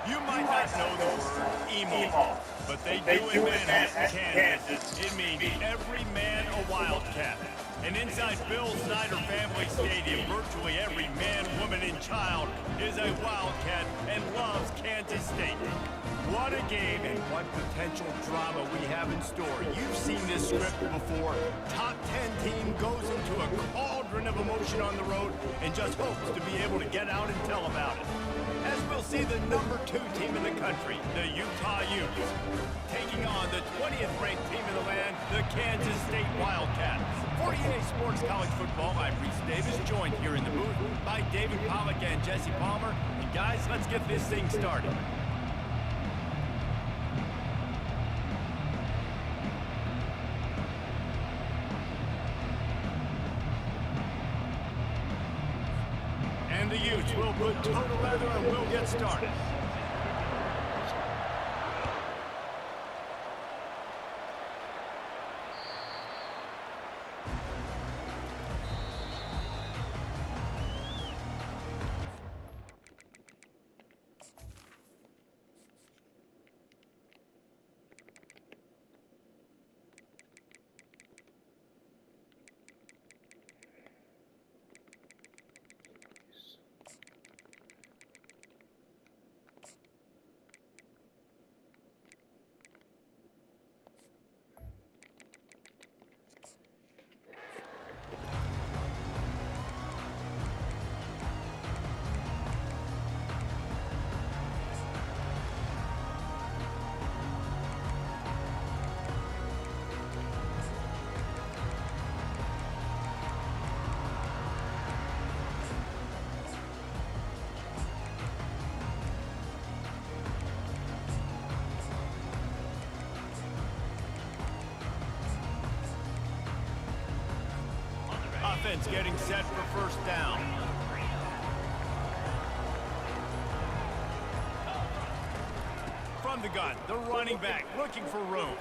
You might not know the word emo, but they do in Manhattan, Kansas. It means every man a Wildcat. And inside Bill Snyder Family Stadium, virtually every man, woman, and child is a Wildcat and loves Kansas State. What a game and what potential drama we have in store. You've seen this script before. Top 10 team goes into a cauldron of emotion on the road and just hopes to be able to get out and tell about it. As we'll see the number 2 team in the country, the Utah Utes, taking on the 20th ranked team in the land, the Kansas State Wildcats. For EA Sports College Football, I'm Reese Davis, joined here in the booth by David Pollack and Jesse Palmer. And guys, let's get this thing started. And the Utes will put total leather and we'll get started. Offense getting set for first down. From the gun, the running back looking for room.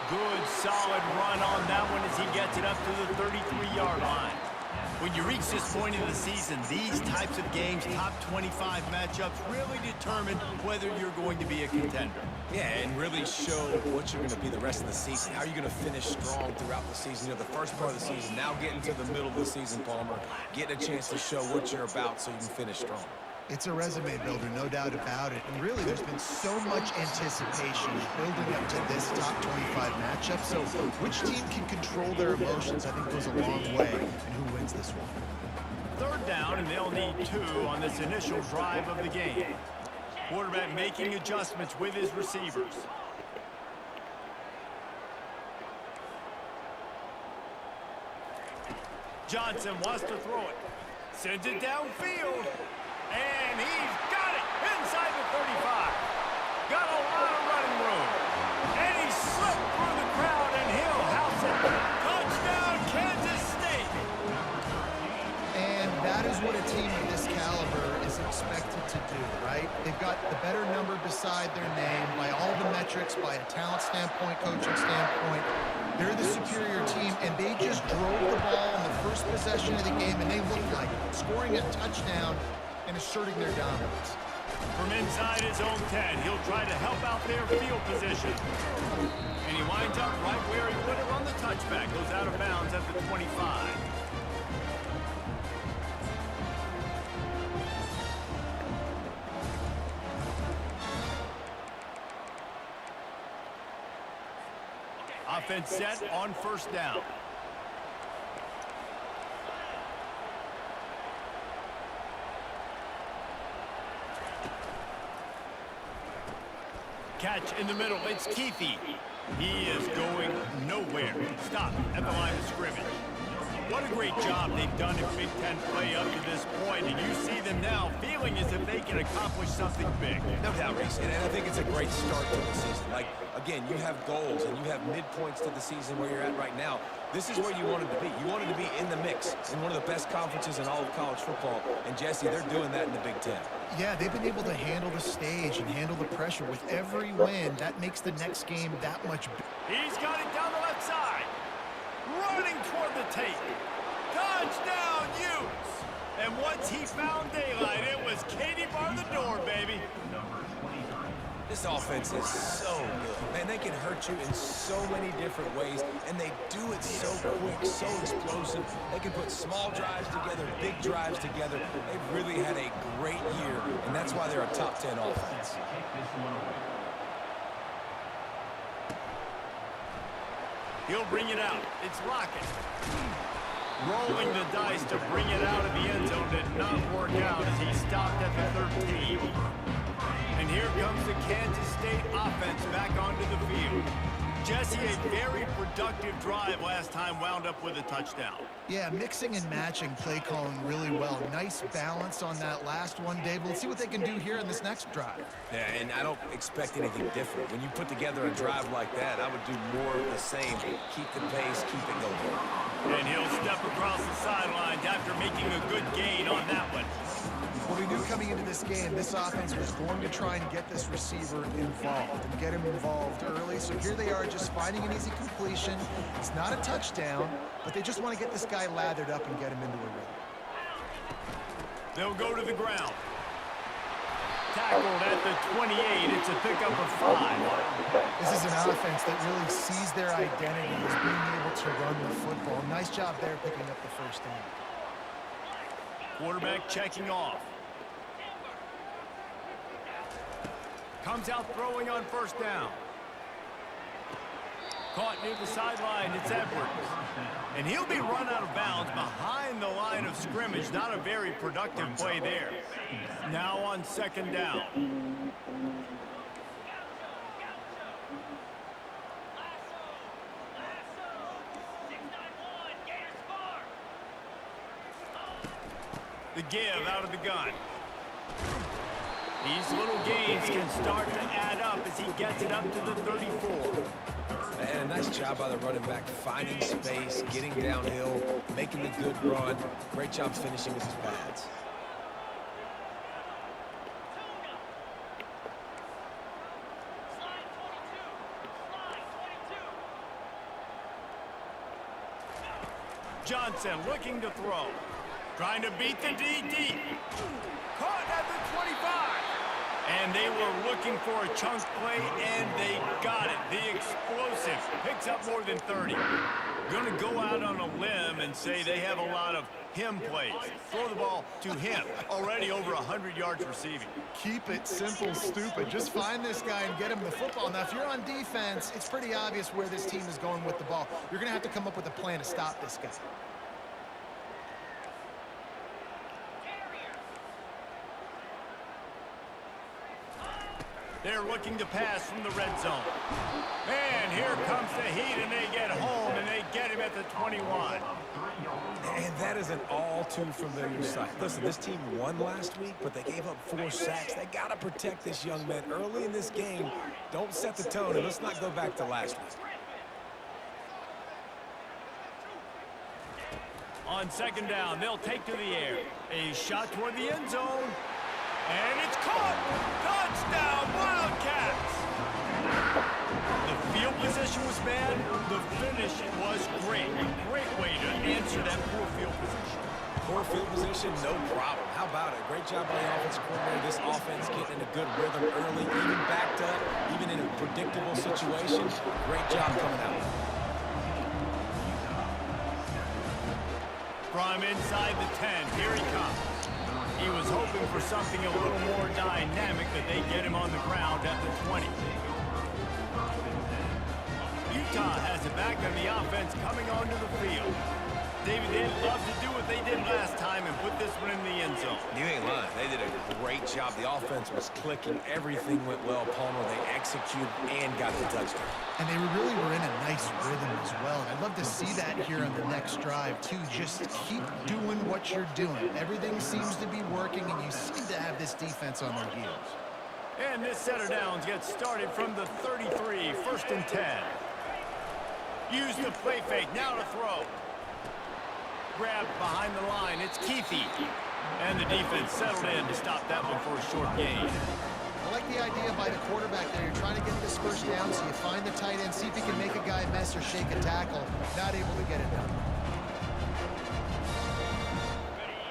Good, solid run on that one as he gets it up to the 33-yard line. When you reach this point in the season, these types of games, top 25 matchups, really determine whether you're going to be a contender. Yeah, and really show what you're going to be the rest of the season. How are you going to finish strong throughout the season? You know, the first part of the season, now getting to the middle of the season, Palmer, getting a chance to show what you're about so you can finish strong. It's a resume builder, no doubt about it. And really, there's been so much anticipation building up to this top 25 matchup. So which team can control their emotions, I think, goes a long way. And who wins this one? Third down, and they'll need 2 on this initial drive of the game. Quarterback making adjustments with his receivers. Johnson wants to throw it. Sends it downfield. And he's got it inside the 35. Got a lot of running room. And he slipped through the crowd, and he'll house it. Touchdown, Kansas State. And that is what a team of this caliber is expected to do, right? They've got the better number beside their name by all the metrics, by a talent standpoint, coaching standpoint. They're the superior team, and they just drove the ball on the first possession of the game, and they looked like it, scoring a touchdown and asserting their dominance. From inside his own 10, he'll try to help out their field position. And he winds up right where he would have on the touchback. Goes out of bounds at the 25. Offense set on first down. Catch in the middle. It's Keithy. He is going nowhere. Stop at the line of scrimmage. What a great job they've done in Big Ten play up to this point, and you see them now feeling as if they can accomplish something big. No doubt, Reese, and I think it's a great start to the season. Like, again, you have goals and you have midpoints to the season where you're at right now. This is where you wanted to be. You wanted to be in the mix in one of the best conferences in all of college football, and Jesse, they're doing that in the Big Ten. Yeah, they've been able to handle the stage and handle the pressure. With every win, that makes the next game that much better. He's got it down the left side. Running toward the tape. Touchdown, Utes! And once he found daylight, it was Katie bar the door, baby. This offense is so good. Man, they can hurt you in so many different ways, and they do it so quick, so explosive. They can put small drives together, big drives together. They've really had a great year, and that's why they're a top 10 offense. He'll bring it out. It's Lockett. Rolling the dice to bring it out of the end zone did not work out as he stopped at the 13. And here comes the Kansas State offense back onto the field. Jesse, a very productive drive last time, wound up with a touchdown. Yeah, mixing and matching play calling really well. Nice balance on that last one, Dave. Let's see what they can do here in this next drive. Yeah, and I don't expect anything different. When you put together a drive like that, I would do more of the same. Keep the pace, keep it going. And he'll step across the sidelines after making a good gain on that one. Well, we knew coming into this game, this offense was going to try and get this receiver involved and get him involved early. So here they are just finding an easy completion. It's not a touchdown, but they just want to get this guy lathered up and get him into a rhythm. They'll go to the ground. Tackled at the 28. It's a pickup of 5. This is an offense that really sees their identity as being able to run the football. Nice job there picking up the first down. Quarterback checking off. Comes out throwing on first down. Caught near the sideline, it's Edwards. And he'll be run out of bounds behind the line of scrimmage. Not a very productive play there. Now on second down. The give out of the gun. These little gains can start to add up as he gets it up to the 34. And a nice job by the running back, finding space, getting downhill, making the good run. Great job finishing with his pads. Johnson looking to throw. Trying to beat the DD. Caught at the 25. And they were looking for a chunk play, and they got it. The explosive picks up more than 30. Going to go out on a limb and say they have a lot of him plays. Throw the ball to him. Already over 100 yards receiving. Keep it simple, stupid. Just find this guy and get him the football. Now, if you're on defense, it's pretty obvious where this team is going with the ball. You're going to have to come up with a plan to stop this guy. They're looking to pass from the red zone. And here comes the heat, and they get home, and they get him at the 21. And that is an all too familiar sight. Listen, this team won last week, but they gave up 4 sacks. They got to protect this young man early in this game. Don't set the tone, and let's not go back to last week. On second down, they'll take to the air. A shot toward the end zone. And it's caught! Touchdown, Wildcats! The field position was bad. The finish was great. A great way to answer that poor field position. Poor field position, no problem. How about it? Great job by the offensive coordinator. This offense getting in a good rhythm early, even backed up, even in a predictable situation. Great job coming out. From inside the 10, here he comes. He was hoping for something a little more dynamic, but they get him on the ground at the 20. Utah has it back on the offense coming onto the field. David, they'd love to do what they did last time and put this one in the end zone. You ain't lying. They did a great job. The offense was clicking. Everything went well, Palmer. They executed and got the touchdown. And they really were in a nice rhythm as well. And I'd love to see that here on the next drive, too. Just keep doing what you're doing. Everything seems to be working, and you seem to have this defense on their heels. And this set of downs gets started from the 33, 1st and 10. Use the play fake, now to throw. Grabbed behind the line, it's Keithy. And the defense settled in to stop that one for a short gain. I like the idea by the quarterback there. You're trying to get this first down, so you find the tight end, see if he can make a guy miss or shake a tackle. Not able to get it done.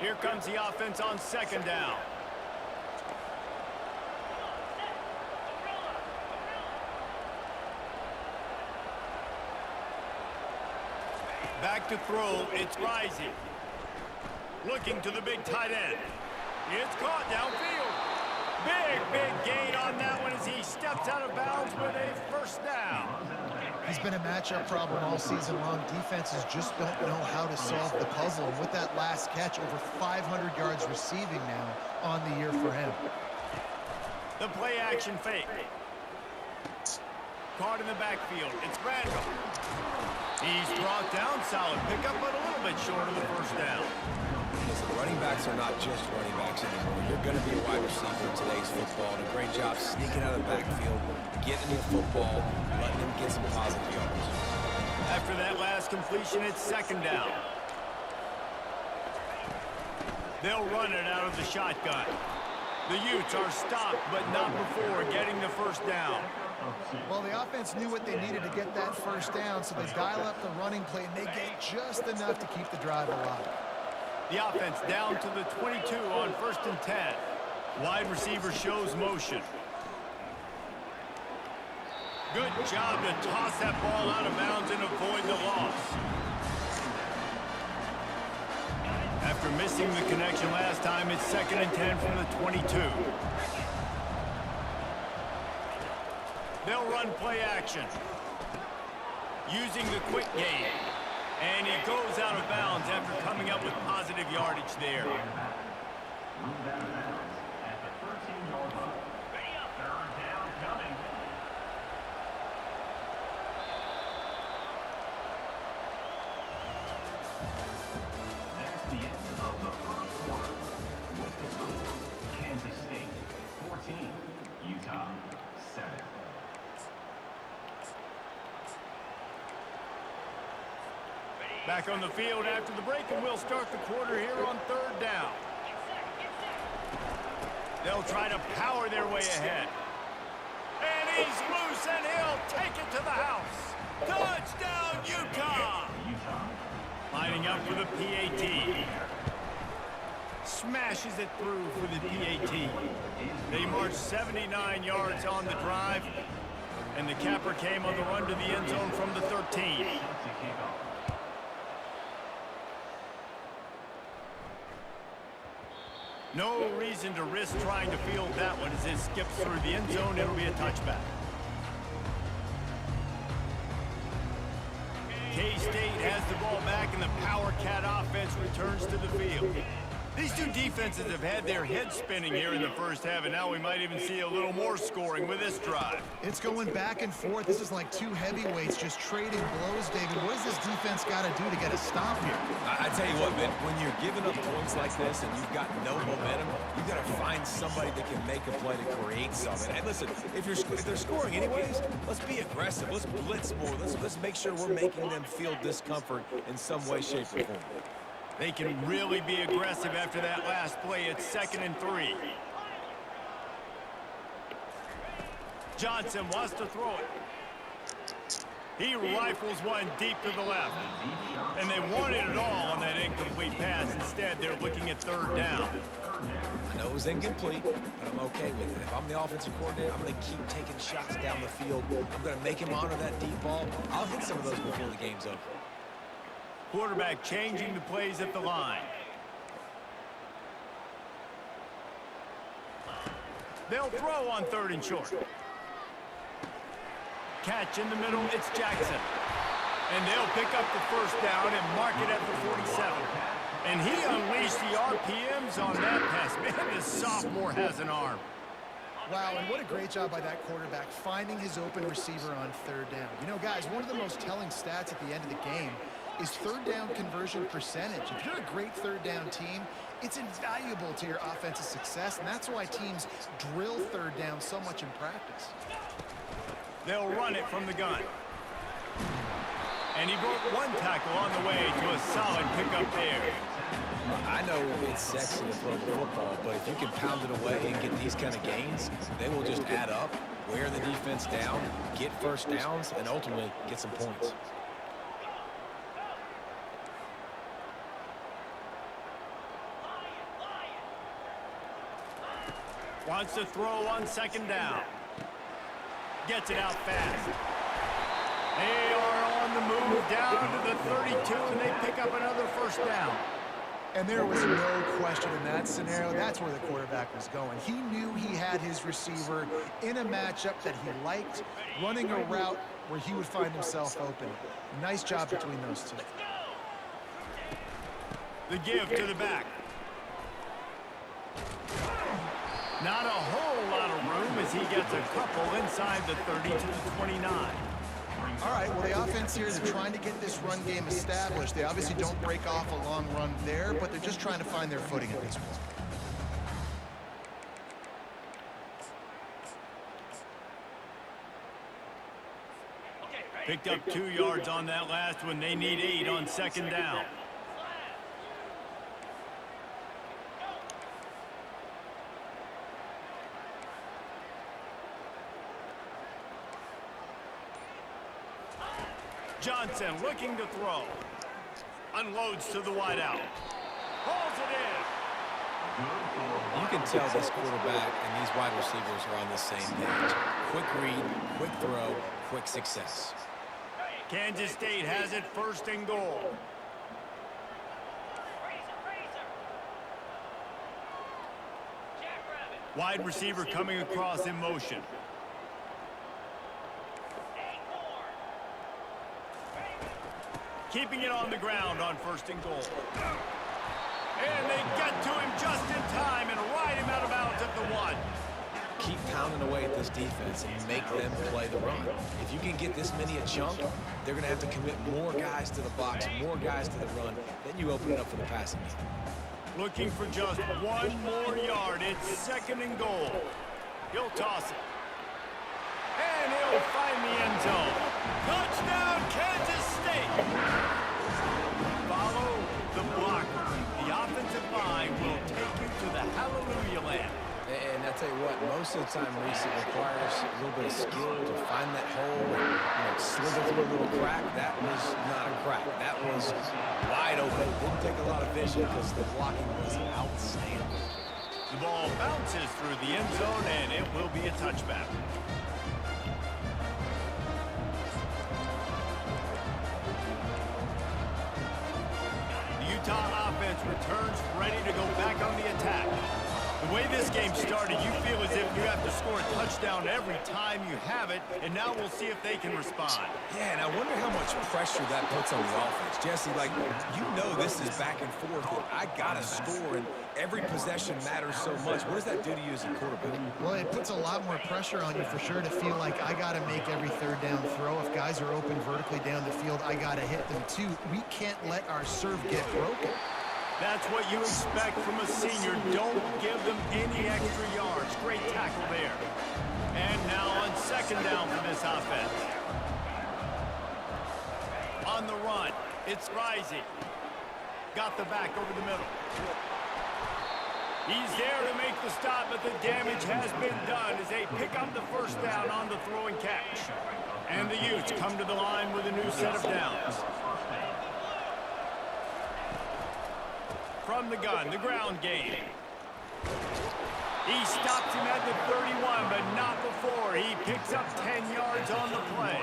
Here comes the offense on second down. Back to throw, it's Rising. Looking to the big tight end. It's caught downfield. Big gain on that one as he steps out of bounds with a first down. He's been a matchup problem all season long. Defenses just don't know how to solve the puzzle. And with that last catch, over 500 yards receiving now on the year for him. The play action fake. Caught in the backfield. It's Randall. He's brought down, solid pickup, but a little bit short of the first down. Listen, running backs are not just running backs anymore. You're going to be a wide receiver in today's football. And a great job sneaking out of the backfield, getting the football, letting them get some positive yards. After that last completion, it's second down. They'll run it out of the shotgun. The Utes are stopped, but not before getting the first down. Well, the offense knew what they needed to get that first down, so they dial up the running play, and they get just enough to keep the drive alive. The offense down to the 22 on 1st and 10. Wide receiver shows motion. Good job to toss that ball out of bounds and avoid the loss. After missing the connection last time, it's 2nd and 10 from the 22. They'll run play action. Using the quick game. And he goes out of bounds after coming up with positive yardage there. Kansas State 14, Utah 7. Back on the field after the break, and we'll start the quarter here on 3rd down. They'll try to power their way ahead. And he's loose, and he'll take it to the house. Touchdown, Utah! Lining up for the PAT. Smashes it through for the PAT. They marched 79 yards on the drive, and the capper came on the run to the end zone from the 13. No reason to risk trying to field that one as it skips through the end zone. It'll be a touchback. K-State has the ball back, and the Power Cat offense returns to the field. These two defenses have had their heads spinning here in the first half, and now we might even see a little more scoring with this drive. It's going back and forth. This is like two heavyweights just trading blows, David. What does this defense got to do to get a stop here? I tell you what, man, when you're giving up points like this and you've got no momentum, you've got to find somebody that can make a play to create something. And listen, if they're scoring anyways, let's be aggressive. Let's blitz more. Let's make sure we're making them feel discomfort in some way, shape, or form. They can really be aggressive after that last play. It's 2nd and 3. Johnson wants to throw it. He rifles one deep to the left. And they wanted it all on that incomplete pass. Instead, they're looking at 3rd down. I know it was incomplete, but I'm okay with it. If I'm the offensive coordinator, I'm going to keep taking shots down the field. I'm going to make him honor that deep ball. I'll hit some of those before the game's over. Quarterback changing the plays at the line. They'll throw on 3rd and short. Catch in the middle, it's Jackson. And they'll pick up the 1st down and mark it at the 47. And he unleashed the RPMs on that pass. Man, this sophomore has an arm. Wow, and what a great job by that quarterback finding his open receiver on 3rd down. You know, guys, one of the most telling stats at the end of the game is 3rd down conversion percentage. If you're a great 3rd down team, it's invaluable to your offensive success, and that's why teams drill 3rd down so much in practice. They'll run it from the gun. And he broke one tackle on the way to a solid pickup there. I know it's sexy to throw the football, but if you can pound it away and get these kind of gains, they will just add up, wear the defense down, get 1st downs, and ultimately get some points. Wants to throw on 2nd down. Gets it out fast. They are on the move down to the 32, and they pick up another 1st down. And there was no question in that scenario. That's where the quarterback was going. He knew he had his receiver in a matchup that he liked, running a route where he would find himself open. Nice job between those two. The give to the back. Not a whole lot of room as he gets a couple inside the 30 to the 29. All right, well, the offense here, they're trying to get this run game established. They obviously don't break off a long run there, but they're just trying to find their footing at this point. Picked up 2 yards on that last one. They need 8 on 2nd down. Johnson looking to throw. Unloads to the wideout. Hauls it in. You can tell this quarterback and these wide receivers are on the same page. Quick read, quick throw, quick success. Kansas State has it 1st and goal. Wide receiver coming across in motion. Keeping it on the ground on 1st and goal. And they get to him just in time and ride him out of bounds at the 1. Keep pounding away at this defense and make them play the run. If you can get this many a chunk, they're going to have to commit more guys to the box, more guys to the run. Then you open it up for the passing game. Looking for just 1 more yard. It's 2nd and goal. He'll toss it. And he'll find the end zone. Touchdown, Kansas State. Follow the blocker. The offensive line will take you to the hallelujah land. And I tell you what, most of the time, Reese, it requires a little bit of skill to find that hole and slither through a little crack. That was not a crack. That was wide open. It didn't take a lot of vision because the blocking was outstanding. The ball bounces through the end zone, and it will be a touchback. The Utah offense returns ready to go back on the attack. The way this game started, you feel as if you have to score a touchdown every time you have it, and now we'll see if they can respond. Yeah, and I wonder how much pressure that puts on the offense. Jesse, like, you know this is back and forth. I got to score, and every possession matters so much. What does that do to you as a quarterback? Well, it puts a lot more pressure on you for sure to feel like I got to make every third down throw. If guys are open vertically down the field, I got to hit them too. We can't let our serve get broken. That's what you expect from a senior. Don't give them any extra yards. Great tackle there. And now on second down for this offense. On the run, it's Rising. Got the back over the middle. He's there to make the stop, but the damage has been done as they pick up the first down on the throw and catch. And the Utes come to the line with a new set of downs. From the gun, the ground game. He stops him at the 31, but not before. He picks up 10 yards on the play.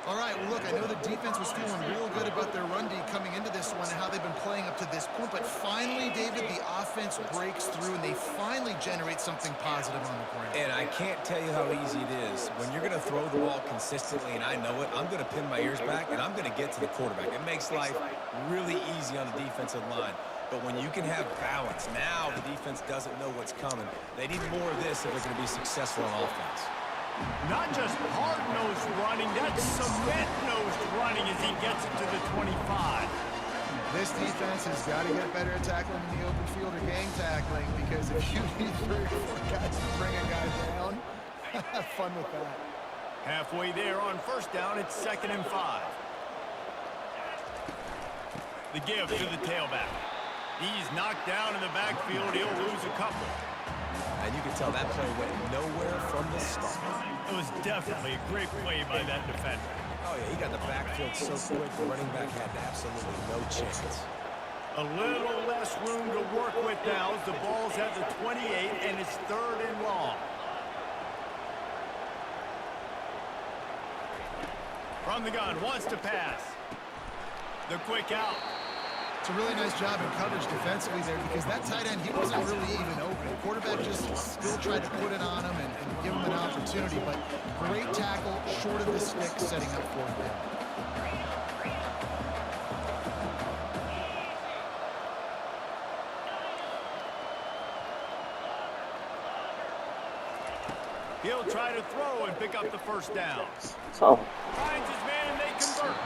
All right, well, look, I know the defense was feeling real good about their run D coming into this one and how they've been playing up to this point, but finally, David, the offense breaks through and they finally generate something positive on the ground. And I can't tell you how easy it is. When you're going to throw the ball consistently, and I know it, I'm going to pin my ears back, and I'm going to get to the quarterback. It makes life really easy on the defensive line. But when you can have balance, now the defense doesn't know what's coming. They need more of this if they're going to be successful on offense. Not just hard-nosed running, that's cement-nosed running as he gets it to the 25. This defense has got to get better at tackling in the open field or gang tackling, because if you need 3 or 4 guys to bring a guy down, have fun with that. Halfway there on first down, it's 2nd and 5. The give to the tailback. He's knocked down in the backfield. He'll lose a couple. And you can tell that play went nowhere from the start. It was definitely a great play by that defender. Oh, yeah, he got the backfield so quick, the running back had absolutely no chance. A little less room to work with now as the ball's at the 28, and it's 3rd and long. From the gun, wants to pass. The quick out. It's a really nice job in coverage defensively there, because that tight end, he wasn't really even open. Quarterback just still tried to put it on him and give him an opportunity, but great tackle, short of the stick, setting up for him. He'll try to throw and pick up the first down. So, Finds his man and they convert.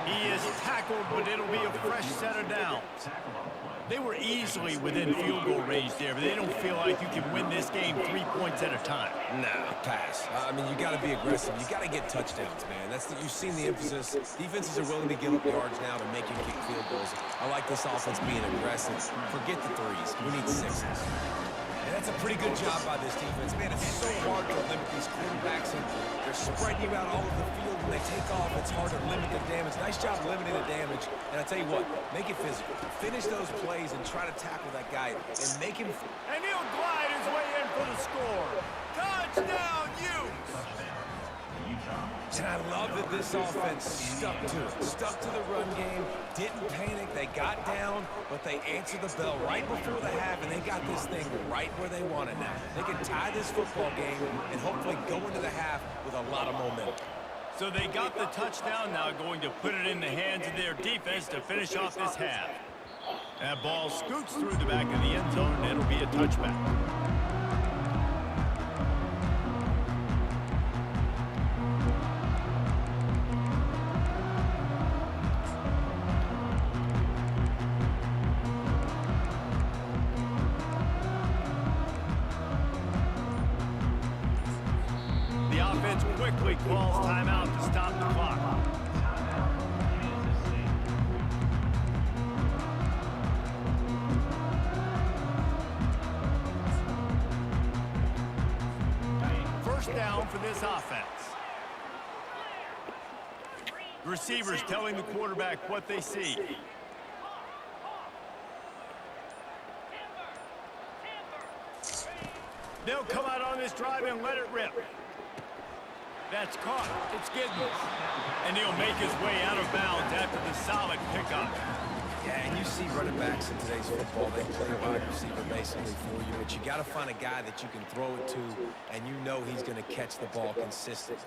He is tackled, but it'll be a fresh set of downs. They were easily within field goal range there, but they don't feel like you can win this game 3 points at a time. Nah, pass. I mean, you got to be aggressive. You got to get touchdowns, man. You've seen the emphasis. Defenses are willing to give up yards now to make you kick field goals. I like this offense being aggressive. Forget the 3s. We need 6s. And that's a pretty good job by this defense. Man, it's so hard to limit these quarterbacks, and they're spreading you out all over the field. When they take off, it's hard to limit the damage. Nice job limiting the damage. And I tell you what, make it physical. Finish those plays and try to tackle that guy and make him... And he'll glide his way in for the score. Touchdown, Utes! And I love that this offense stuck to it. Stuck to the run game, didn't panic. They got down, but they answered the bell right before the half, and they got this thing right where they want it now. They can tie this football game and hopefully go into the half with a lot of momentum. So they got the touchdown, now going to put it in the hands of their defense to finish off this half. That ball scoots through the back of the end zone, and it'll be a touchback. The offense quickly calls timeout to stop the clock. First down for this offense. The receivers telling the quarterback what they see. They'll come out on this drive and let it rip. That's caught. It's Giddens. And he'll make his way out of bounds after the solid pickup. Yeah, and you see running backs in today's football, they play wide receiver basically for you, but you got to find a guy that you can throw it to, and you know he's going to catch the ball consistently.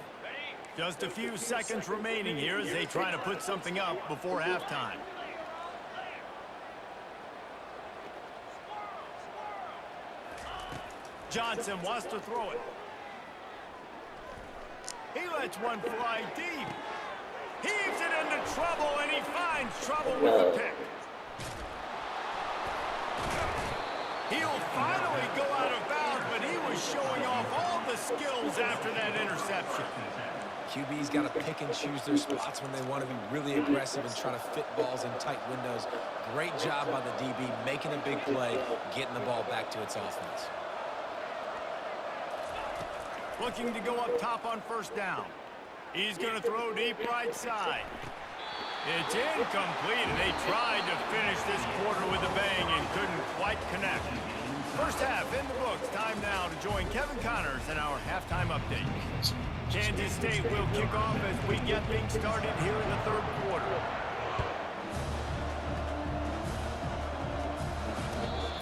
Just a few seconds remaining here as they try to put something up before halftime. Johnson wants to throw it. He lets one fly deep. Heaves it into trouble, and he finds trouble with the pick. He'll finally go out of bounds, but he was showing off all the skills after that interception. QB's got to pick and choose their spots when they want to be really aggressive and try to fit balls in tight windows. Great job by the DB making a big play, getting the ball back to its offense. Looking to go up top on first down. He's going to throw deep right side. It's incomplete, and they tried to finish this quarter with a bang and couldn't quite connect. First half in the books. Time now to join Kevin Connors in our halftime update. Kansas State will kick off as we get things started here in the third quarter.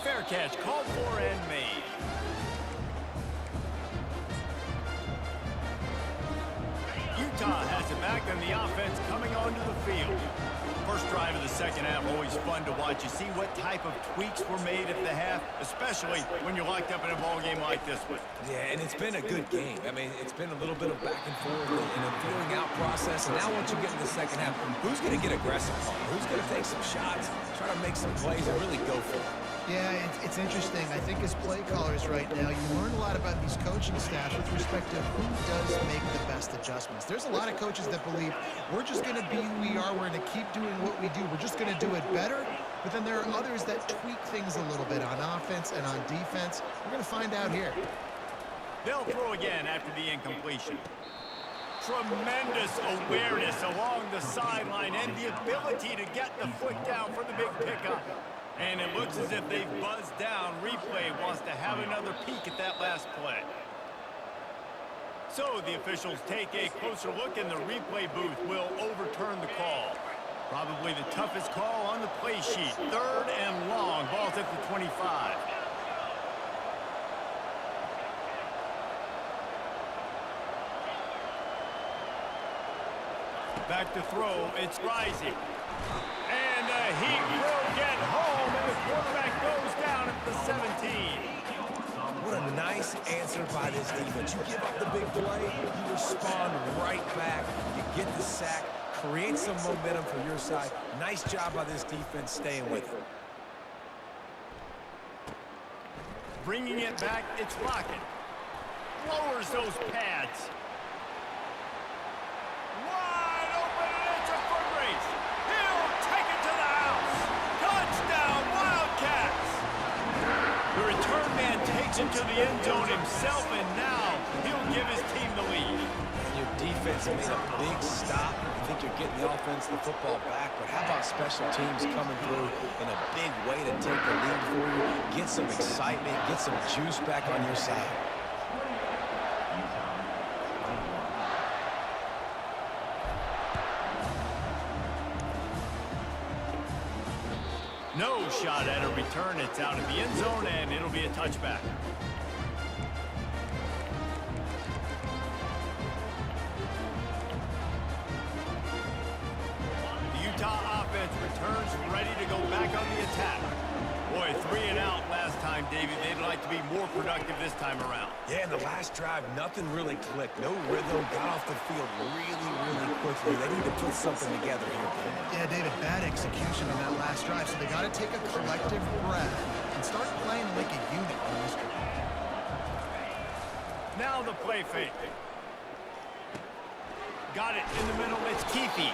Fair catch called for and made. Utah has it back, and the offense coming onto the field. First drive of the second half, always fun to watch. You see what type of tweaks were made at the half, especially when you're locked up in a ball game like this one. Yeah, and it's been a good game. I mean, it's been a little bit of back and forth and a feeling out process. And now once you get in the second half, who's going to get aggressive on it? Who's going to take some shots, try to make some plays, and really go for it? Yeah, it's interesting. I think as play callers right now, you learn a lot about these coaching staffs with respect to who does make the best adjustments. There's a lot of coaches that believe we're just going to be who we are. We're going to keep doing what we do. We're just going to do it better. But then there are others that tweak things a little bit on offense and on defense. We're going to find out here. They'll throw again after the incompletion. Tremendous awareness along the sideline and the ability to get the foot down for the big pickup. And it looks as if they've buzzed down. Replay wants to have another peek at that last play. So the officials take a closer look, and the replay booth will overturn the call. Probably the toughest call on the play sheet. Third and long. Ball's at the 25. Back to throw. It's Rising. And he will get home, and the quarterback goes down at the 17. What a nice answer by this defense. You give up the big play, you respond right back, you get the sack, create some momentum for your side. Nice job by this defense staying with it. Bringing it back, it's Lockett. Lowers those pads. Wide open, and it's a foot race. He'll take it to the house. Touchdown, Wildcats. The return man takes him to the end zone himself, and now he'll give his team the lead. And your defense made a big stop. I think you're getting the offense, the football back, but how about special teams coming through in a big way to take the lead for you, get some excitement, get some juice back on your side. No shot at a return. It's out of the end zone, and it'll be a touchback. The Utah offense returns ready to go back on the attack. Boy, 3 and out last time, David. They'd like to be more productive this time around. Yeah, in the last drive, nothing really clicked. No rhythm, got off the field really quickly. They need to put something together here. Yeah, David, bad execution on that last drive, so they got to take a collective breath and start playing like a unit on this one. Now the play fake. Got it in the middle. It's Keefe.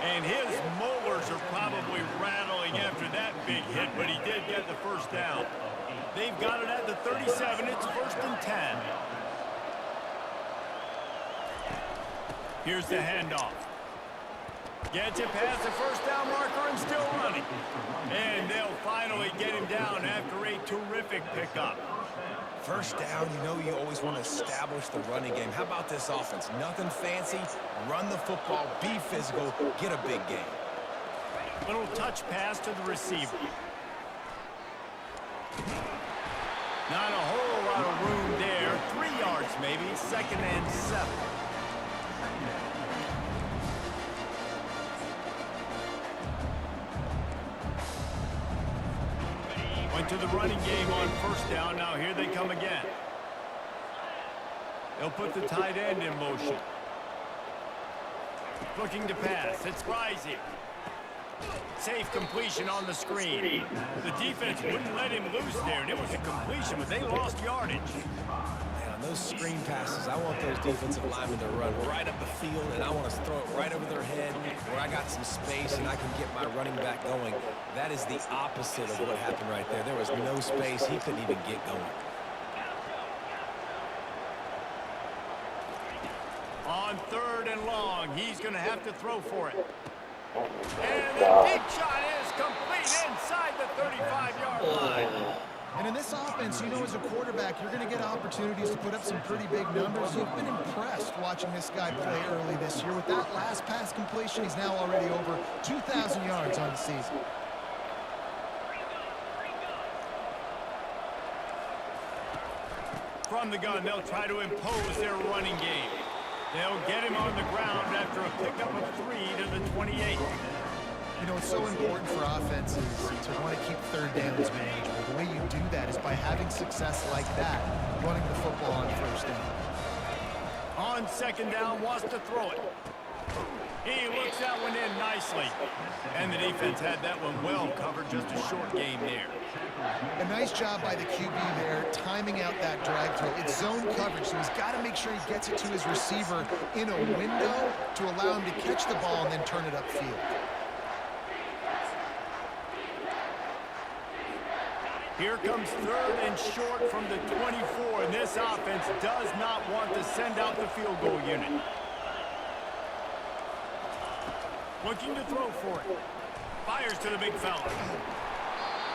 And his molars are probably rattling after that big hit, but he did get the first down. They've got it at the 37. It's 1st and 10. Here's the handoff. Gets it past the first down marker and still running. And they'll finally get him down after a terrific pickup. First down, you know you always want to establish the running game. How about this offense? Nothing fancy. Run the football, be physical, get a big game. Little touch pass to the receiver. Not a whole lot of room there. 3 yards maybe. 2nd and 7. Went to the running game on 1st down. Now here they come again. They'll put the tight end in motion. Looking to pass. It's Rising. Safe completion on the screen. The defense wouldn't let him loose there, and it was a completion, but they lost yardage. Man, on those screen passes, I want those defensive linemen to run right up the field, and I want to throw it right over their head where I got some space and I can get my running back going. That is the opposite of what happened right there. There was no space. He couldn't even get going. On 3rd and long, he's going to have to throw for it. And the deep shot is complete inside the 35-yard line. And in this offense, you know, as a quarterback, you're going to get opportunities to put up some pretty big numbers. You've been impressed watching this guy play early this year. With that last pass completion, he's now already over 2,000 yards on the season. From the gun, they'll try to impose their running game. They'll get him on the ground after a pickup of 3 to the 28. You know, it's so important for offenses to want to keep 3rd downs manageable. The way you do that is by having success like that, running the football on 1st down. On 2nd down, wants to throw it. He looks that one in nicely. And the defense had that one well covered, just a short game there. A nice job by the QB there, timing out that drag throw. It's zone coverage, so he's got to make sure he gets it to his receiver in a window to allow him to catch the ball and then turn it upfield. Here comes 3rd and short from the 24, and this offense does not want to send out the field goal unit. Looking to throw for it. Fires to the big fella.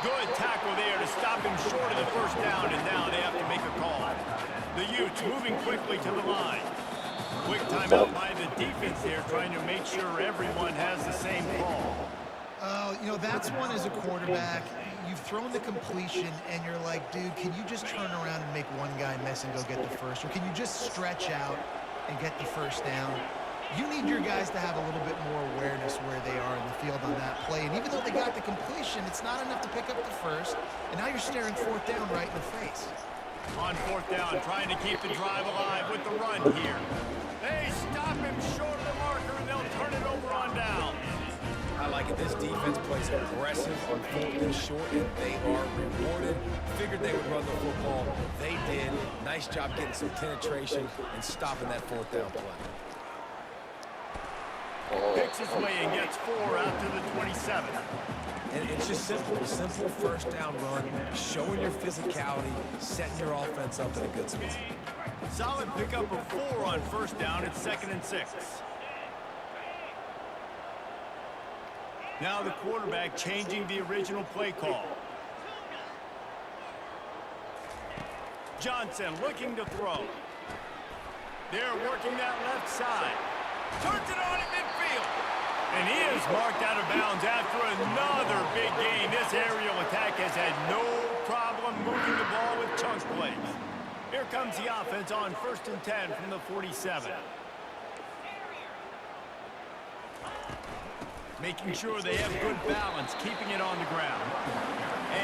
Good tackle there to stop him short of the 1st down, and now they have to make a call. The Utes moving quickly to the line. Quick timeout by the defense there, trying to make sure everyone has the same call. You know, that's one as a quarterback. You've thrown the completion, and you're like, dude, can you just turn around and make one guy miss and go get the first? Or can you just stretch out and get the 1st down? You need your guys to have a little bit more awareness where they are in the field on that play. And even though they got the completion, it's not enough to pick up the 1st. And now you're staring 4th down right in the face. On 4th down, trying to keep the drive alive with the run here. They stop him short of the marker, and they'll turn it over on down. I like it. This defense plays aggressive on 4th and short, and they are rewarded. Figured they would run the football. They did. Nice job getting some penetration and stopping that 4th down play. Picks his way and gets 4 out to the 27. And it's just simple. A simple 1st down run, showing your physicality, setting your offense up in a good spot. Solid pickup of 4 on 1st down. It's 2nd and 6. Now the quarterback changing the original play call. Johnson looking to throw. They're working that left side. Turns it on in midfield. And he is marked out of bounds after another big gain. This aerial attack has had no problem moving the ball with chunk plays. Here comes the offense on 1st and 10 from the 47. Making sure they have good balance, keeping it on the ground.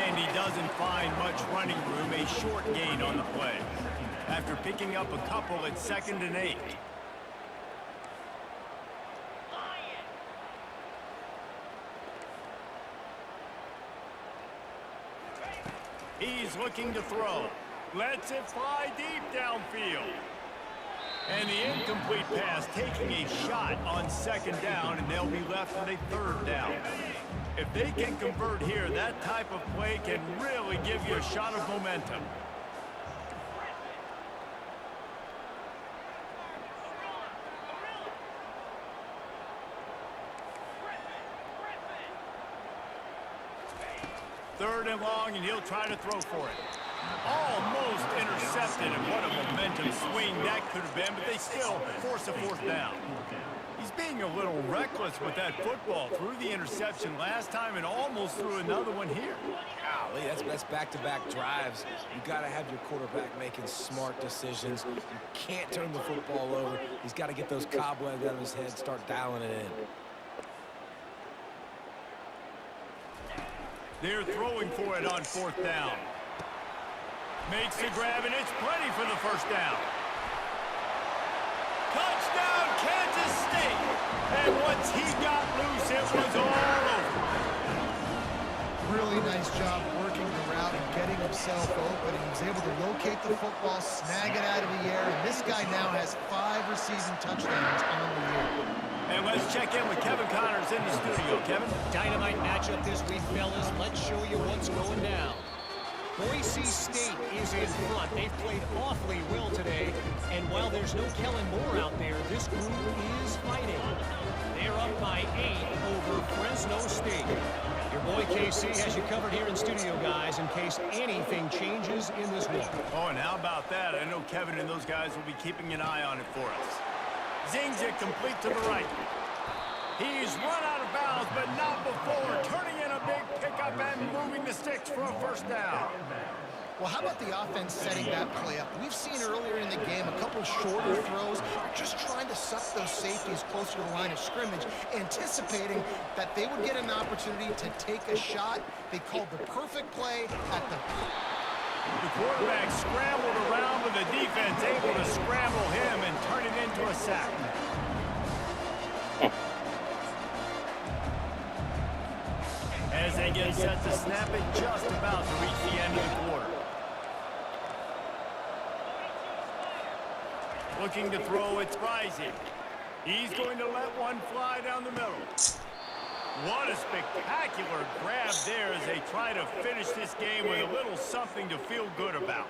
And he doesn't find much running room, a short gain on the play. After picking up a couple at 2nd and 8. He's looking to throw. Lets it fly deep downfield. And the incomplete pass taking a shot on 2nd down, and they'll be left with a 3rd down. If they can convert here, that type of play can really give you a shot of momentum. Third and long, and he'll try to throw for it. Almost intercepted, and what a momentum swing that could have been, but they still force a fourth down. He's being a little reckless with that football. Threw the interception last time and almost threw another one here. Golly, that's back-to-back drives. You got to have your quarterback making smart decisions. You can't turn the football over. He's got to get those cobwebs out of his head, start dialing it in. They're throwing for it on fourth down. Makes the grab, and it's plenty for the first down. Touchdown, Kansas State! And once he got loose, it was all over. Really nice job working the route and getting himself open. He was able to locate the football, snag it out of the air, and this guy now has 5 receiving touchdowns on the year. And let's check in with Kevin Connors in the studio. Kevin? Dynamite matchup this week, fellas. Let's show you what's going down. Boise State is in front. They've played awfully well today. And while there's no Kellen Moore out there, this group is fighting. They're up by 8 over Fresno State. Your boy KC has you covered here in studio, guys, in case anything changes in this one. Oh, and how about that? I know Kevin and those guys will be keeping an eye on it for us. Zings it complete to the right. He's run out of bounds, but not before. Turning in a big pickup and moving the sticks for a first down. Well, how about the offense setting that play up? We've seen earlier in the game a couple shorter throws, just trying to suck those safeties closer to the line of scrimmage, anticipating that they would get an opportunity to take a shot. They called the perfect play at the... The quarterback scrambled around with the defense, able to scramble him and turn it into a sack. As they get set to snap it, just about to reach the end of the quarter. Looking to throw, it's Rising. He's going to let one fly down the middle. What a spectacular grab there as they try to finish this game with a little something to feel good about.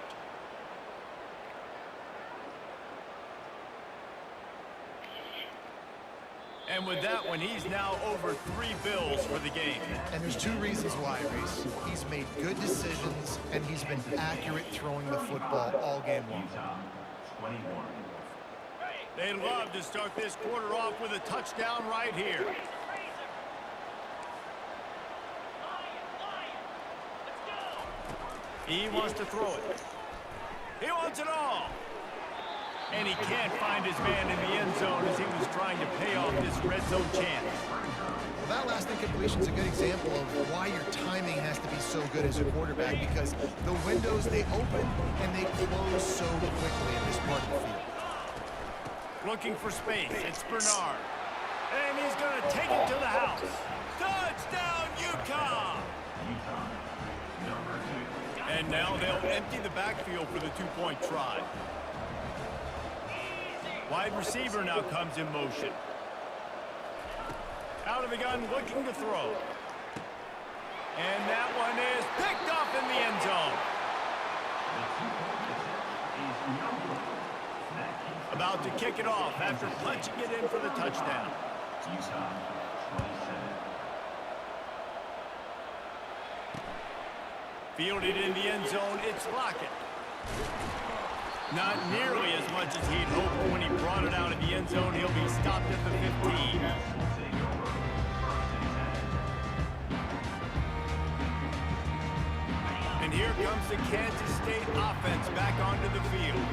And with that one, he's now over 3 bills for the game. And there's 2 reasons why, Reese. He's made good decisions, and he's been accurate throwing the football all game long. Utah, 21. They love to start this quarter off with a touchdown right here. He wants to throw it. He wants it all. And he can't find his man in the end zone as he was trying to pay off this red zone chance. Well, that last incompletion is a good example of why your timing has to be so good as a quarterback, because the windows, they open and they close so quickly in this part of the field. Looking for space. It's Bernard. And he's going to take it to the house. Touchdown, Utah! Utah, number 2. And now they'll empty the backfield for the 2-point try. Wide receiver now comes in motion. Out of the gun, looking to throw. And that one is picked up in the end zone. About to kick it off after punching it in for the touchdown. Utah, 27. Fielded in the end zone, it's Lockett. Not nearly as much as he'd hoped when he brought it out of the end zone. He'll be stopped at the 15. And here comes the Kansas State offense back onto the field.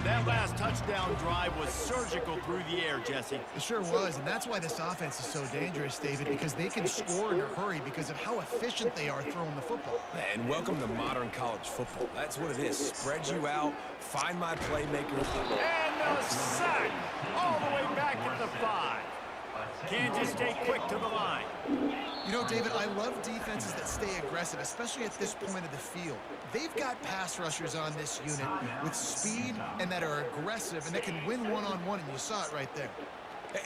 That last touchdown drive was surgical through the air, Jesse. It sure was, and that's why this offense is so dangerous, David, because they can score in a hurry because of how efficient they are throwing the football. And welcome to modern college football. That's what it is. Spread you out, find my playmakers. And a sack all the way back at the 5. Kansas State quick to the line. You know, David, I love defenses that stay aggressive, especially at this point of the field. They've got pass rushers on this unit with speed and that are aggressive and that can win one-on-one, and you saw it right there.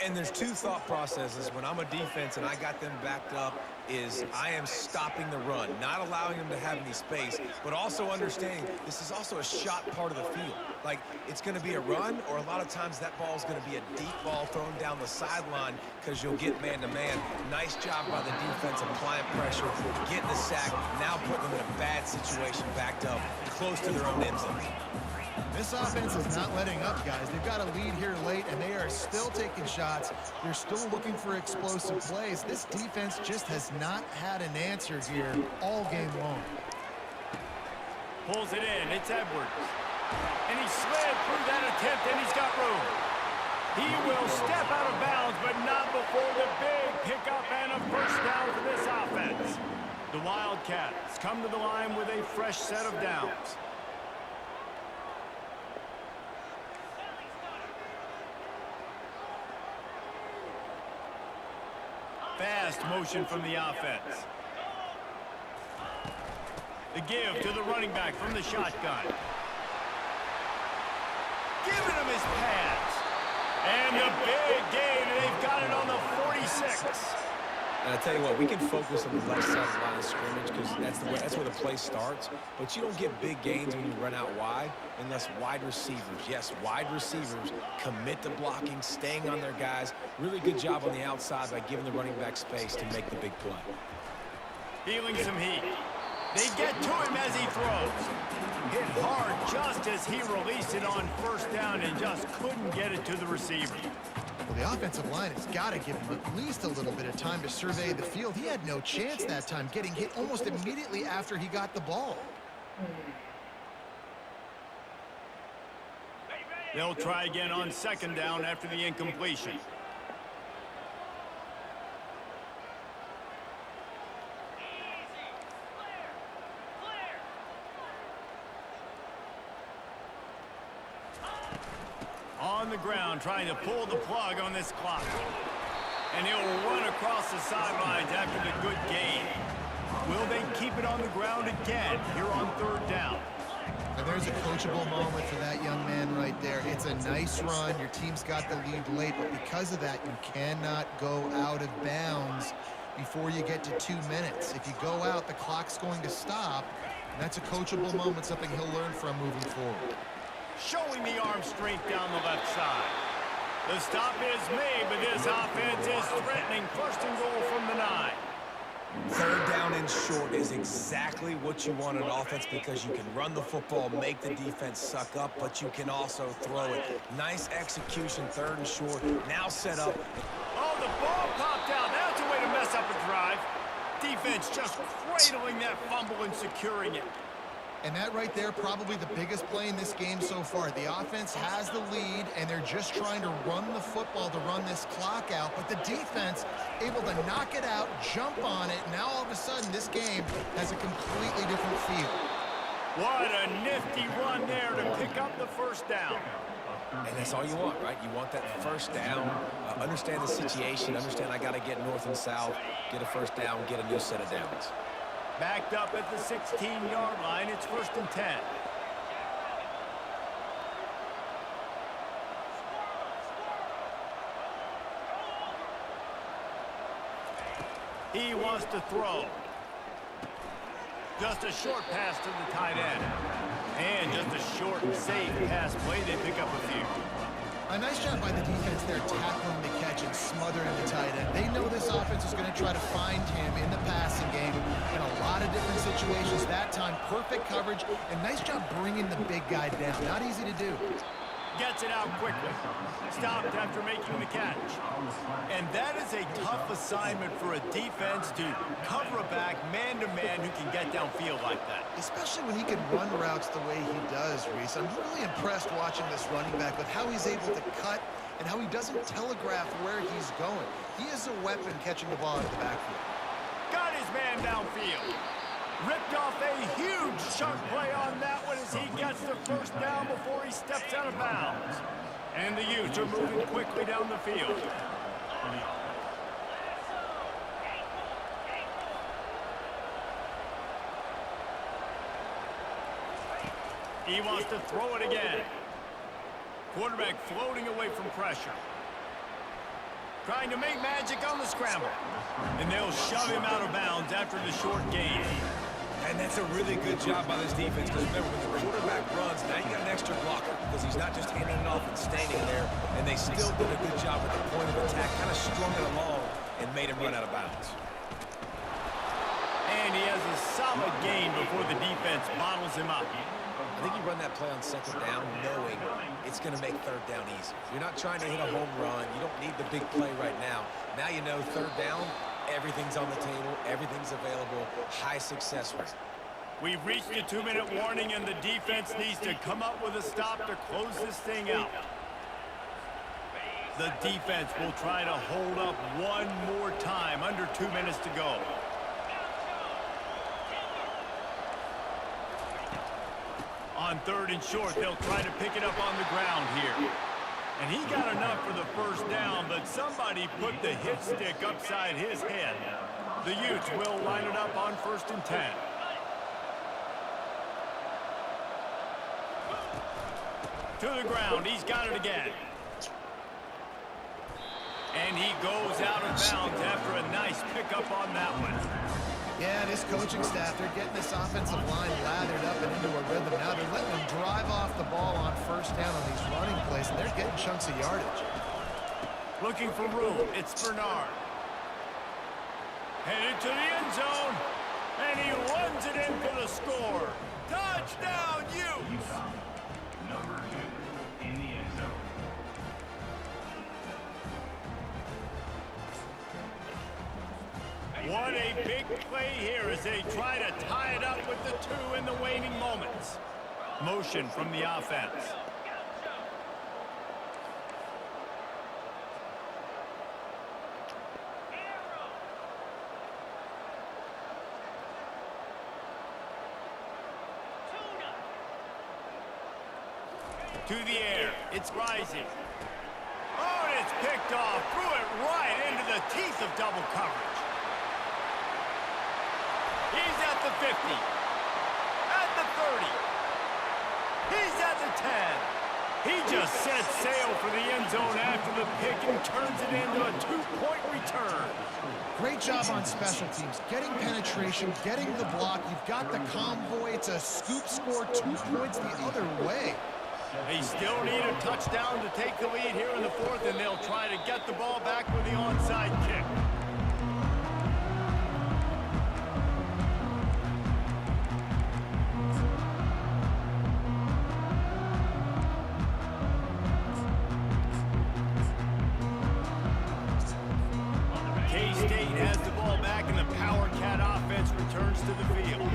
And there's 2 thought processes when I'm a defense and I got them backed up is I am stopping the run, not allowing them to have any space, but also understanding this is also a shot part of the field. Like, it's going to be a run, or a lot of times that ball is going to be a deep ball thrown down the sideline because you'll get man-to-man. Nice job by the defense applying pressure, getting the sack, now putting them in a bad situation backed up, close to their own end zone. This offense is not letting up, guys. They've got a lead here late, and they are still taking shots. They're still looking for explosive plays. This defense just has not had an answer here all game long. Pulls it in. It's Edwards. And he slid through that attempt, and he's got room. He will step out of bounds, but not before the big pickup and a first down for this offense. The Wildcats come to the line with a fresh set of downs. Fast motion from the offense. The give to the running back from the shotgun. Giving him his pass. And the big gain, and they've got it on the 46. And I tell you what, we can focus on the left side of the line of scrimmage because that's where the play starts. But you don't get big gains when you run out wide unless wide receivers, yes, wide receivers commit to blocking, staying on their guys. Really good job on the outside by giving the running back space to make the big play. Feeling some heat. They get to him as he throws. Hit hard just as he released it on first down and just couldn't get it to the receiver. Well, the offensive line has got to give him at least a little bit of time to survey the field. He had no chance that time, getting hit almost immediately after he got the ball. They'll try again on second down after the incompletion. On the ground, trying to pull the plug on this clock. And he'll run across the sidelines after the good gain. Will they keep it on the ground again here on third down? And there's a coachable moment for that young man right there. It's a nice run. Your team's got the lead late, but because of that, you cannot go out of bounds before you get to 2 minutes. If you go out, the clock's going to stop. And that's a coachable moment, something he'll learn from moving forward. Showing the arm strength down the left side. The stop is made, but this offense is threatening. First and goal from the 9. Third down and short is exactly what you want on offense because you can run the football, make the defense suck up, but you can also throw it. Nice execution, third and short. Now set up. Oh, the ball popped out. That's a way to mess up a drive. Defense just cradling that fumble and securing it. And that right there, probably the biggest play in this game so far. The offense has the lead, and they're just trying to run the football to run this clock out. But the defense able to knock it out, jump on it. Now all of a sudden, this game has a completely different feel. What a nifty run there to pick up the first down. And that's all you want, right? You want that first down. Understand the situation. Understand I got to get north and south, get a first down, get a new set of downs. Backed up at the 16-yard line. It's first and 10. He wants to throw. Just a short pass to the tight end. And just a short and safe pass play. They pick up a few. A nice job by the defense there, tackling the catch and smothering the tight end. They know this offense is going to try to find him in the passing game in a lot of different situations. That time, perfect coverage, and nice job bringing the big guy down. Not easy to do. Gets it out quickly. Stopped after making the catch. And that is a tough assignment for a defense to cover a back man-to-man who can get downfield like that. Especially when he can run routes the way he does, Reese. I'm really impressed watching this running back with how he's able to cut and how he doesn't telegraph where he's going. He is a weapon catching the ball out of the backfield. Got his man downfield. Ripped off a huge chunk play on that one as he gets the first down before he steps out of bounds. And the Utes are moving quickly down the field. He wants to throw it again. Quarterback floating away from pressure. Trying to make magic on the scramble. And they'll shove him out of bounds after the short gain. And that's a really good job by this defense because remember, when the quarterback runs, now you got an extra blocker because he's not just handing it off and standing there. And they still did a good job at the point of attack, kind of strung it along and made him run out of bounds. and he has a solid gain before the defense bottles him up. I think you run that play on second down knowing it's going to make third down easy. You're not trying to hit a home run. You don't need the big play right now. Now you know third down, everything's on the table, everything's available, high success rate. We've reached a 2-minute warning, and the defense needs to come up with a stop to close this thing out. The defense will try to hold up one more time, under 2 minutes to go. On third and short, they'll try to pick it up on the ground here. And he got enough for the first down, but somebody put the hit stick upside his head. The Utes will line it up on 1st and 10. To the ground, he's got it again. And he goes out of bounds after a nice pickup on that one. Yeah, this coaching staff, they're getting this offensive line lathered up and into a rhythm. Now they're letting them drive off the ball on first down on these running plays, and they're getting chunks of yardage. Looking for room, it's Bernard. Headed to the end zone, and he runs it in for the score. Touchdown, Utes! Utah, number 2 in the end zone. What a big play here as they try to tie it up with the 2 in the waning moments. Motion from the offense. To the air, it's rising. Oh, and it's picked off, threw it right into the teeth of double coverage. He's at the 50, at the 30, he's at the 10. He just set sail for the end zone after the pick and turns it into a 2-point return. Great job on special teams, getting penetration, getting the block. You've got the convoy. It's a scoop score, 2 points the other way. They still need a touchdown to take the lead here in the 4th, and they'll try to get the ball back with the onside kick. K-State has the ball back, and the Power Cat offense returns to the field.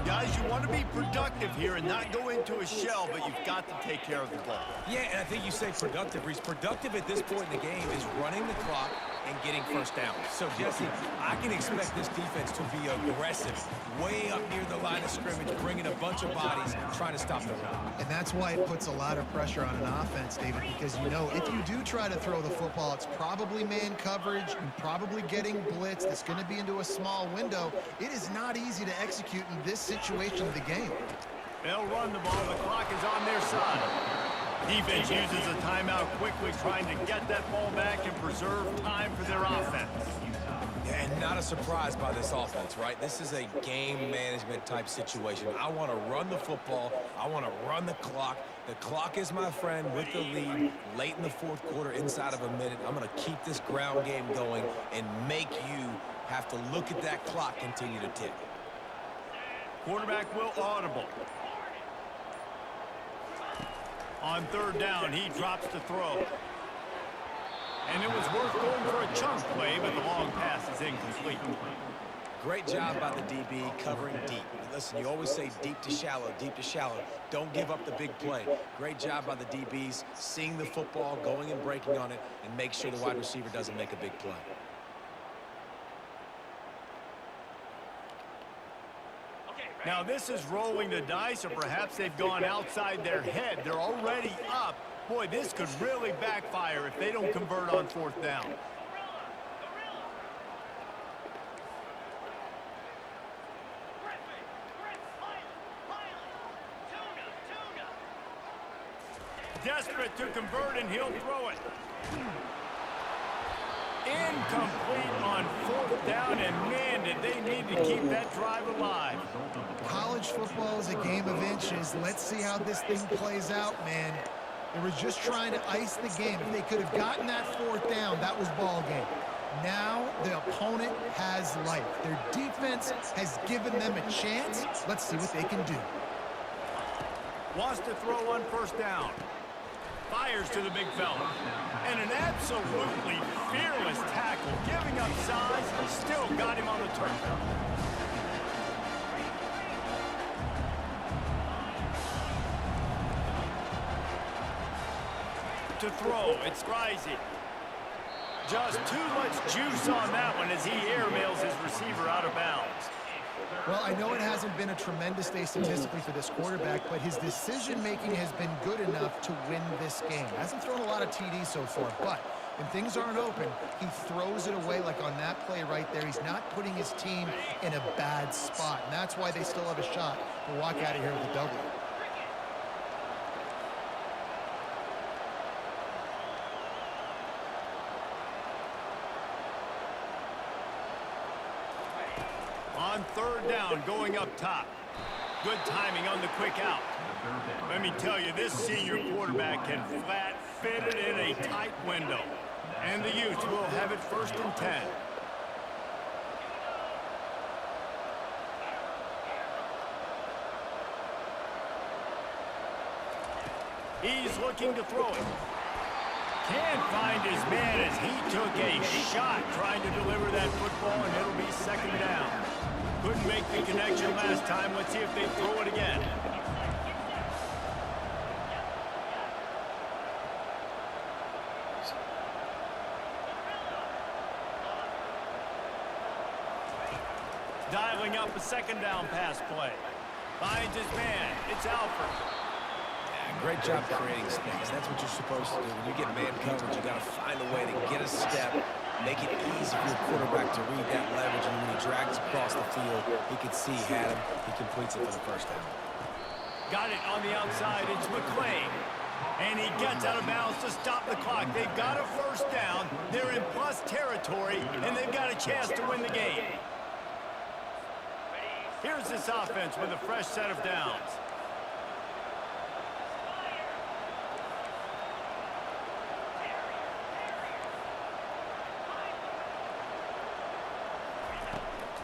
Guys, you want to be productive here and not go into a shell, but you've got to take care of the ball. Yeah, and I think you say productive, Reese. Productive at this point in the game is running the clock and getting first down. So, Jesse, I can expect this defense to be aggressive, way up near the line of scrimmage, bringing a bunch of bodies, trying to stop the run. And that's why it puts a lot of pressure on an offense, David, because you know if you do try to throw the football, it's probably man coverage and probably getting blitz. That's going to be into a small window. It is not easy to execute in this situation of the game. They'll run the ball. The clock is on their side. Defense uses a timeout quickly, trying to get that ball back and preserve time for their offense. And not a surprise by this offense, right? This is a game management type situation. I want to run the football. I want to run the clock. The clock is my friend with the lead late in the 4th quarter, inside of a minute. I'm going to keep this ground game going and make you have to look at that clock continue to tick. Quarterback will audible. On 3rd down, he drops to throw. And it was worth going for a chunk play, but the long pass is incomplete. Great job by the DB covering deep. Listen, you always say deep to shallow, deep to shallow. Don't give up the big play. Great job by the DBs, seeing the football, going and breaking on it, and make sure the wide receiver doesn't make a big play. Now this is rolling the dice, or perhaps they've gone outside their head. They're already up. Boy, this could really backfire if they don't convert on 4th down. Desperate to convert, and he'll throw it. Incomplete on 4th down, and man, did they need to keep that drive alive. College football is a game of inches. Let's see how this thing plays out, man. They were just trying to ice the game. If they could have gotten that 4th down, that was ball game. Now the opponent has life. Their defense has given them a chance. Let's see what they can do. Wants to throw on first down. Fires to the big fella. And an absolutely fearless tackle. Giving up size, still got him on the turf. To throw, it's Risey. Just too much juice on that one as he airmails his receiver out of bounds. Well, I know it hasn't been a tremendous day statistically for this quarterback, but his decision-making has been good enough to win this game. Hasn't thrown a lot of TDs so far, but when things aren't open, he throws it away like on that play right there. He's not putting his team in a bad spot, and that's why they still have a shot to walk out of here with a W. On third down, going up top. Good timing on the quick out. Let me tell you, this senior quarterback can flat fit it in a tight window. And the Utes will have it 1st and 10. He's looking to throw it. Can't find his man as he took a shot trying to deliver that football, and it'll be 2nd down. Couldn't make the connection last time. Let's see if they throw it again. Dialing up a 2nd down pass play. Finds his man. It's Alford. Great job creating space. That's what you're supposed to do. When you get man coverage, you got to find a way to get a step, make it easy for your quarterback to read that leverage, and when he drags across the field, he can see he had him. He completes it for the 1st down. Got it on the outside. It's McClain. And he gets out of bounds to stop the clock. They've got a 1st down. They're in plus territory, and they've got a chance to win the game. Here's this offense with a fresh set of downs.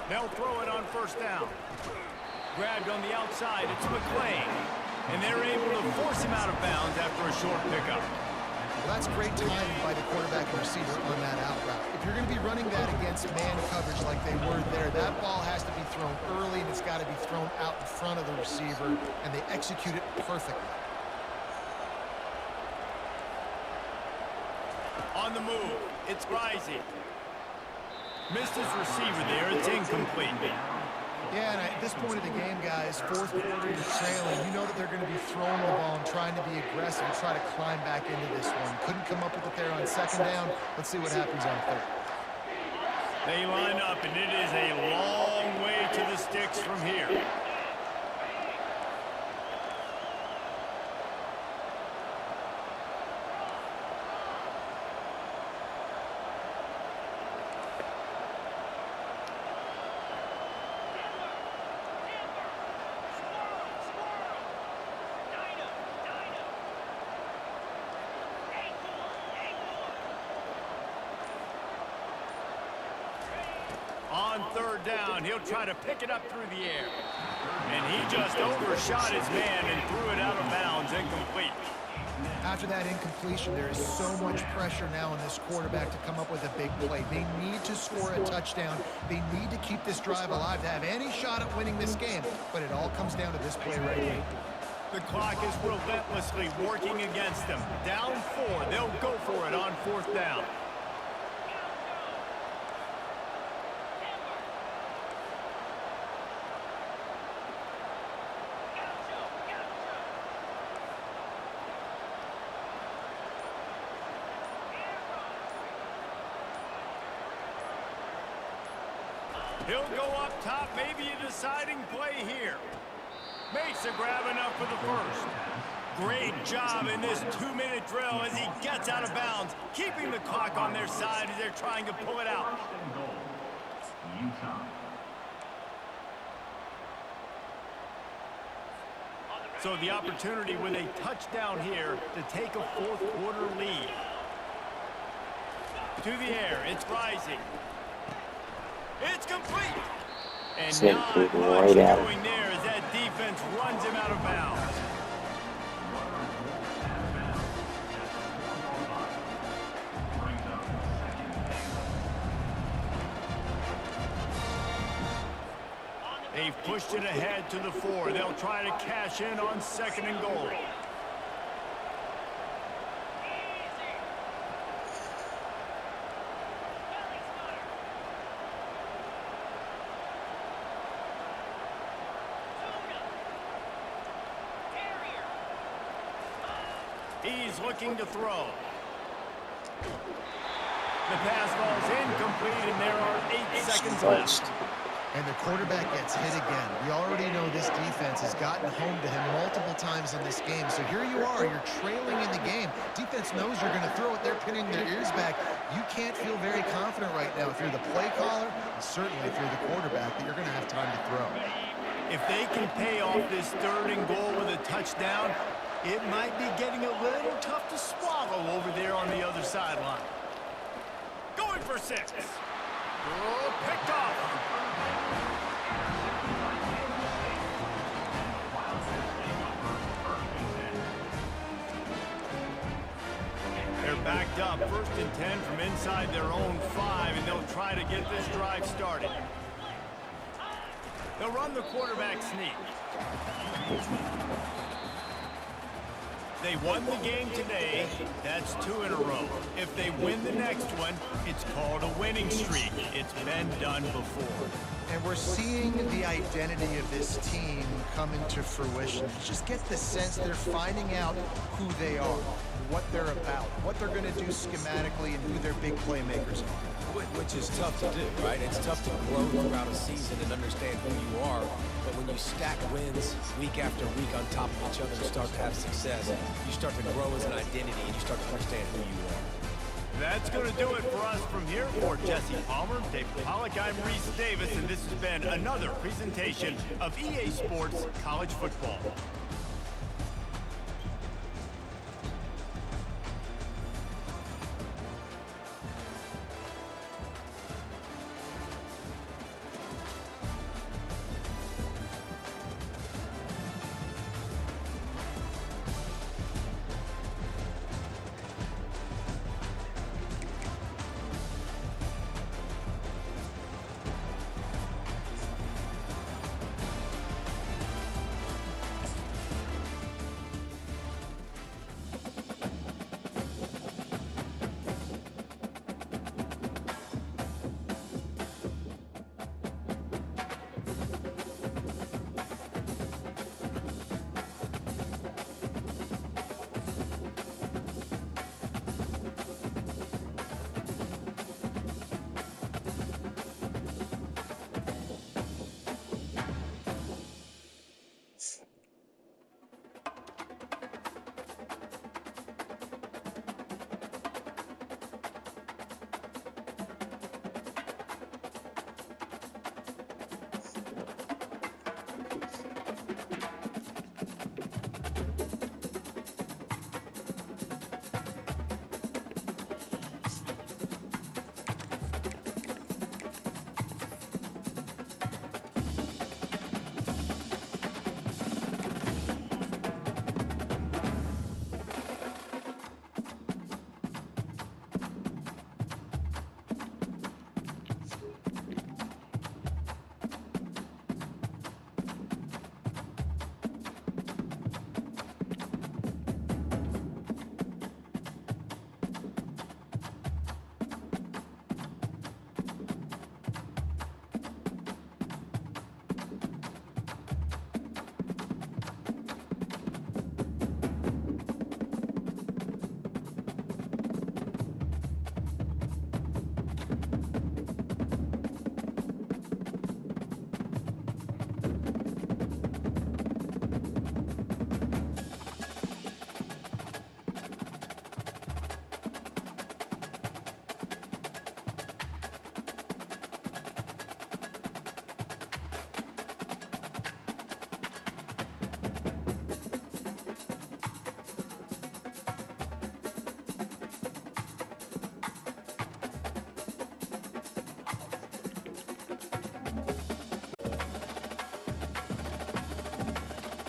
They'll throw it on 1st down. Grabbed on the outside, it's McClain. And they're able to force him out of bounds after a short pickup. Well, that's great timing by the quarterback and receiver on that out route. If you're going to be running that against man coverage like they were there, that ball has to be thrown early, and it's got to be thrown out in front of the receiver, and they execute it perfectly. On the move, it's Risey. Missed his receiver there. It's incomplete. Yeah, and at this point of the game, guys, 4th quarter, you're trailing. You know that they're going to be throwing the ball and trying to be aggressive and try to climb back into this one. Couldn't come up with it there on 2nd down. Let's see what happens on 3rd. They line up, and it is a long way to the sticks from here. On 3rd down, he'll try to pick it up through the air. And he just overshot his man and threw it out of bounds, incomplete. After that incompletion, there is so much pressure now on this quarterback to come up with a big play. They need to score a touchdown. They need to keep this drive alive to have any shot at winning this game. But it all comes down to this play right here. The clock is relentlessly working against them. Down 4, they'll go for it on 4th down. He'll go up top, maybe a deciding play here. Makes a grab enough for the 1st. Great job in this 2-minute drill as he gets out of bounds, keeping the clock on their side as they're trying to pull it out. Utah. So the opportunity with a touchdown here to take a 4th quarter lead. To the air, it's rising. It's complete. And Sent not it much right at him. doing there as that defense runs him out of bounds. They've pushed it ahead to the 4. They'll try to cash in on 2nd and goal. He's looking to throw. The pass ball's incomplete, and there are 8 seconds left. And the quarterback gets hit again. We already know this defense has gotten home to him multiple times in this game. So here you are, you're trailing in the game. Defense knows you're going to throw it. They're pinning their ears back. You can't feel very confident right now if you're the play caller, and certainly if you're the quarterback, that you're going to have time to throw. If they can pay off this 3rd and goal with a touchdown, it might be getting a little tough to swallow over there on the other sideline. Going for 6. Oh, picked off. They're backed up, 1st and 10 from inside their own 5, and they'll try to get this drive started. They'll run the quarterback sneak. They won the game today. That's 2 in a row. If they win the next one, it's called a winning streak. It's been done before. And we're seeing the identity of this team come into fruition. Just get the sense they're finding out who they are, what they're about, what they're going to do schematically, and who their big playmakers are. Which is tough to do, right? It's tough to grow throughout a season and understand who you are. But when you stack wins week after week on top of each other and start to have success, you start to grow as an identity and you start to understand who you are. That's going to do it for us from here. For Jesse Palmer, Dave Pollock, I'm Reese Davis, and this has been another presentation of EA Sports College Football.